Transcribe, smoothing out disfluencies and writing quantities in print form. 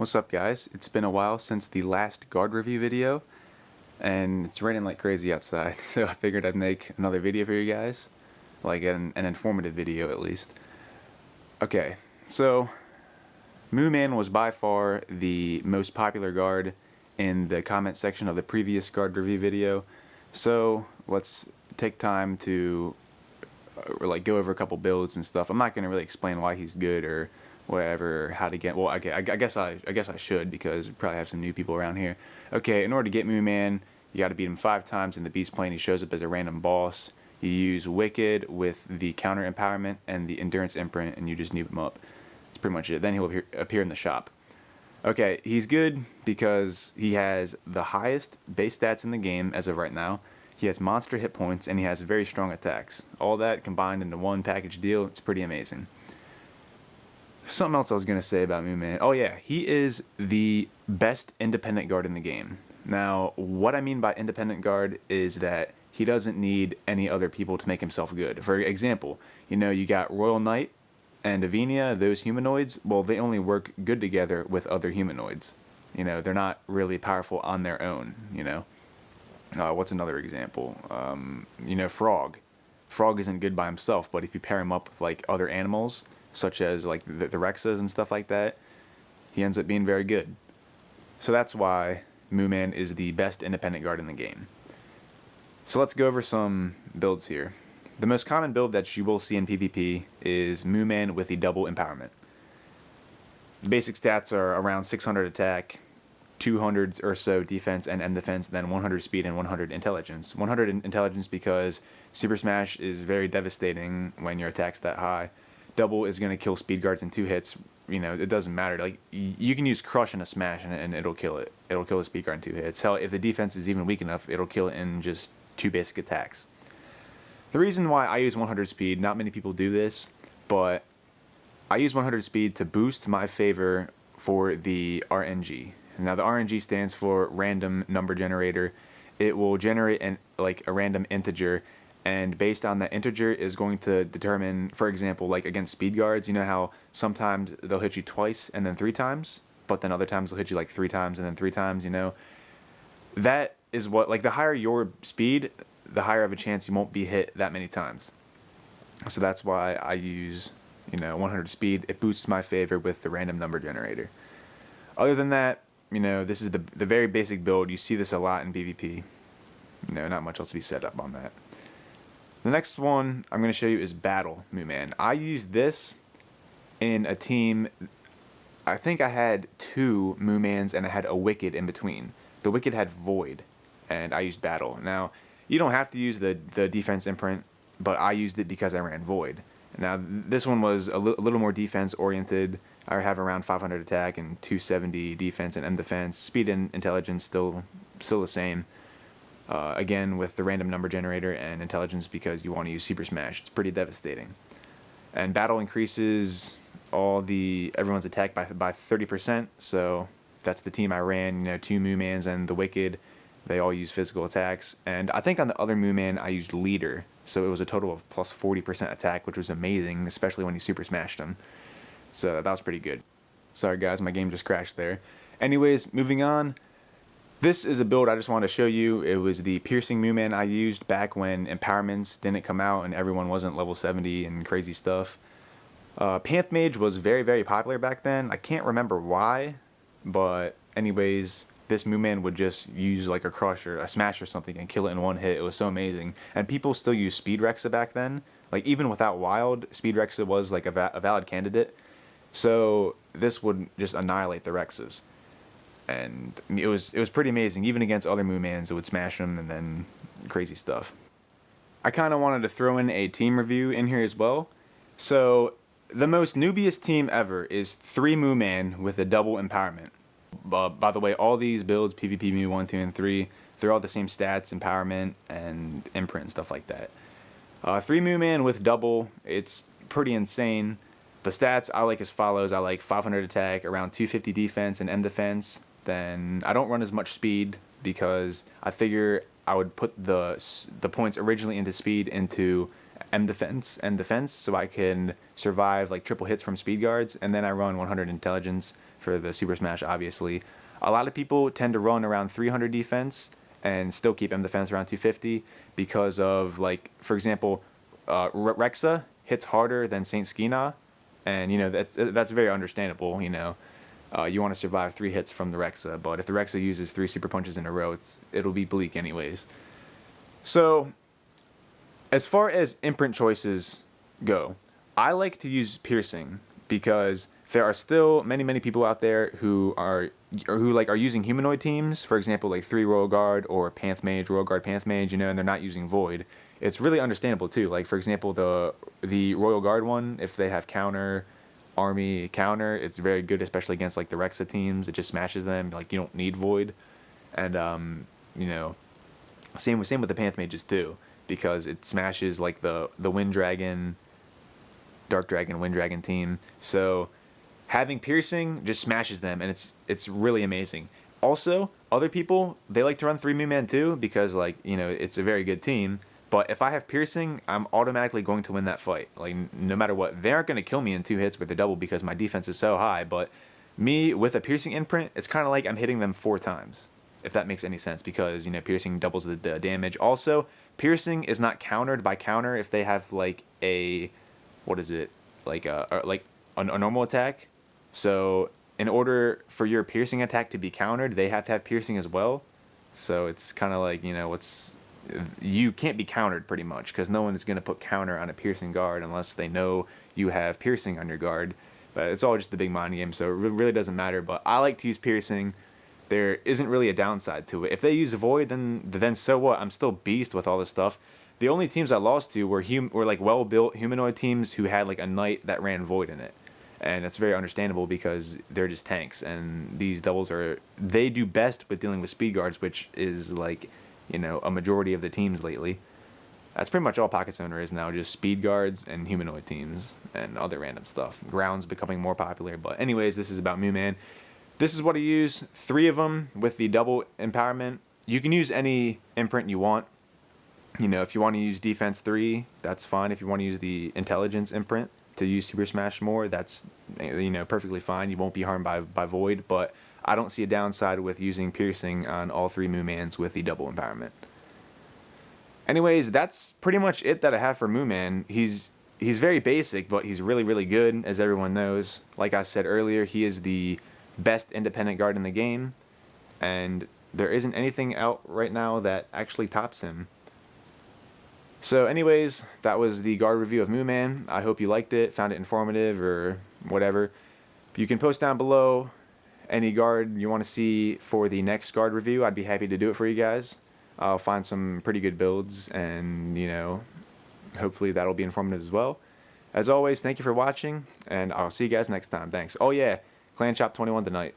What's up, guys? It's been a while since the last guard review video, and it's raining like crazy outside, so I figured I'd make another video for you guys, like an informative video at least. Okay, so Mooman was by far the most popular guard in the comment section of the previous guard review video, so let's take time to go over a couple builds and stuff. I'm not going to really explain why he's good or whatever, how to get. Well, okay, I guess I should, because we probably have some new people around here. Okay, in order to get Mooman, you got to beat him 5 times in the beast plane. He shows up as a random boss. You use Wicked with the counter empowerment and the endurance imprint, and you just noob him up. That's pretty much it. Then he'll appear in the shop. Okay, he's good because he has the highest base stats in the game as of right now. He has monster hit points, and he has very strong attacks. All that combined into one package deal, it's pretty amazing. Something else I was going to say about Mooman. Oh yeah, he is the best independent guard in the game. Now, what I mean by independent guard is that he doesn't need any other people to make himself good. For example, you got Royal Knight and Avinia, those humanoids, well, they only work good together with other humanoids. They're not really powerful on their own, what's another example? Frog. Frog isn't good by himself, but if you pair him up with like other animals, such as like the Rexas and stuff like that, he ends up being very good. So that's why Mooman is the best independent guard in the game. So let's go over some builds here. The most common build that you will see in PvP is Mooman with the double empowerment. The basic stats are around 600 attack, 200 or so defense and M defense, then 100 speed and 100 intelligence. 100 intelligence because Super Smash is very devastating when your attack's that high. Double is going to kill speed guards in 2 hits. It doesn't matter. Like, you can use Crush in a Smash and it'll kill it. It'll kill a speed guard in 2 hits. Hell, if the defense is even weak enough, it'll kill it in just 2 basic attacks. The reason why I use 100 speed, not many people do this, but I use 100 speed to boost my favor for the RNG. Now, the RNG stands for Random Number Generator. It will generate a random integer, and based on that integer is going to determine, for example, like against speed guards, you know how sometimes they'll hit you twice and then 3 times, but then other times they'll hit you like 3 times and then 3 times, That is what, like, the higher your speed, the higher of a chance you won't be hit that many times. So that's why I use, 100 speed. It boosts my favor with the random number generator. Other than that, this is the very basic build. You see this a lot in PvP. Not much else to be set up on that. The next one I'm going to show you is Battle Mooman. I used this in a team. I think I had 2 Moomans and I had a Wicked in between. The Wicked had Void, and I used Battle. Now, you don't have to use the defense imprint, but I used it because I ran Void. Now, this one was a little more defense oriented. I have around 500 attack and 270 defense and M defense. Speed and intelligence still the same. Again, with the random number generator and intelligence because you want to use Super Smash. It's pretty devastating. And Battle increases everyone's attack by 30%. So that's the team I ran. 2 Moomans and the Wicked. They all use physical attacks. And I think on the other Mooman I used Leader. So it was a total of plus 40% attack, which was amazing, especially when you Super Smashed them. So that was pretty good. Sorry guys, my game just crashed there. Anyways, moving on. This is a build I just wanted to show you. It was the Piercing Mooman I used back when empowerments didn't come out and everyone wasn't level 70 and crazy stuff. Panth Mage was very, very popular back then. I can't remember why, but anyways, this Mooman would just use like a Crush or a Smash or something and kill it in 1 hit. It was so amazing. And people still use Speed Rexa back then. Like, even without Wild, Speed Rexa was like a valid candidate. So this would just annihilate the Rexas. And it was pretty amazing. Even against other Moomans, it would smash them and then crazy stuff. I kind of wanted to throw in a team review in here as well. So the most noobiest team ever is 3 Mooman with a double empowerment. By the way, all these builds, PvP Moo 1, 2, and 3, they're all the same stats, empowerment, and imprint and stuff like that. 3 Mooman with double, it's pretty insane. The stats I like as follows. I like 500 attack, around 250 defense and M defense. Then I don't run as much speed because I figure I would put the points originally into speed into M defense and defense so I can survive like triple hits from speed guards, and then I run 100 intelligence for the Super Smash, obviously. A lot of people tend to run around 300 defense and still keep M defense around 250 because of, like, for example, Rexa hits harder than Saint Skina, and, you know, that's very understandable, you know. You want to survive 3 hits from the Rexa, but if the Rexa uses 3 super punches in a row, it'll be bleak anyways. So, as far as imprint choices go, I like to use piercing because there are still many people out there who are using humanoid teams, for example, like 3 Royal Guard or Panth Mage, Royal Guard Panth Mage, you know, and they're not using Void. It's really understandable too. Like, for example, the Royal Guard one, if they have counter, army counter, it's very good, especially against like the Rexa teams. It just smashes them. Like, you don't need Void, and you know, same with the Panth Mages too, because it smashes like the Wind Dragon, Dark Dragon, Wind Dragon team. So having piercing just smashes them, and it's really amazing. Also, other people, they like to run 3 Mooman too, because, like, you know, it's a very good team. But if I have piercing, I'm automatically going to win that fight. Like, no matter what, they aren't going to kill me in 2 hits with the double because my defense is so high. But me with a piercing imprint, it's kind of like I'm hitting them 4 times, if that makes any sense, because, you know, piercing doubles the damage. Also, piercing is not countered by counter if they have like a, what is it, like a normal attack. So in order for your piercing attack to be countered, they have to have piercing as well. So it's kind of like, you know, you can't be countered pretty much, because no one is going to put counter on a piercing guard unless they know you have piercing on your guard. But it's all just a big mind game, so it really doesn't matter. But I like to use piercing. There isn't really a downside to it. If they use Void, then so what? I'm still beast with all this stuff. The only teams I lost to were like well-built humanoid teams who had like a knight that ran Void in it. And that's very understandable because they're just tanks, and these doubles they do best with dealing with speed guards, which is like, you know, a majority of the teams lately. That's pretty much all Pocket Zoner is now, just speed guards and humanoid teams and other random stuff. Ground's becoming more popular, but anyways, this is about Mooman. This is what I use, 3 of them with the double empowerment. You can use any imprint you want. You know, if you want to use defense 3, that's fine. If you want to use the intelligence imprint to use Super Smash more, that's, you know, perfectly fine. You won't be harmed by Void, but I don't see a downside with using piercing on all 3 Moomans with the double empowerment. Anyways, that's pretty much it that I have for Mooman. He's very basic, but he's really good, as everyone knows. Like I said earlier, he is the best independent guard in the game, and there isn't anything out right now that actually tops him. So anyways, that was the guard review of Mooman. I hope you liked it, found it informative, or whatever. You can post down below any guard you want to see for the next guard review. I'd be happy to do it for you guys. I'll find some pretty good builds, and, you know, hopefully that'll be informative as well. As always, thank you for watching, and I'll see you guys next time. Thanks. Oh yeah, Clan Shop 21 tonight.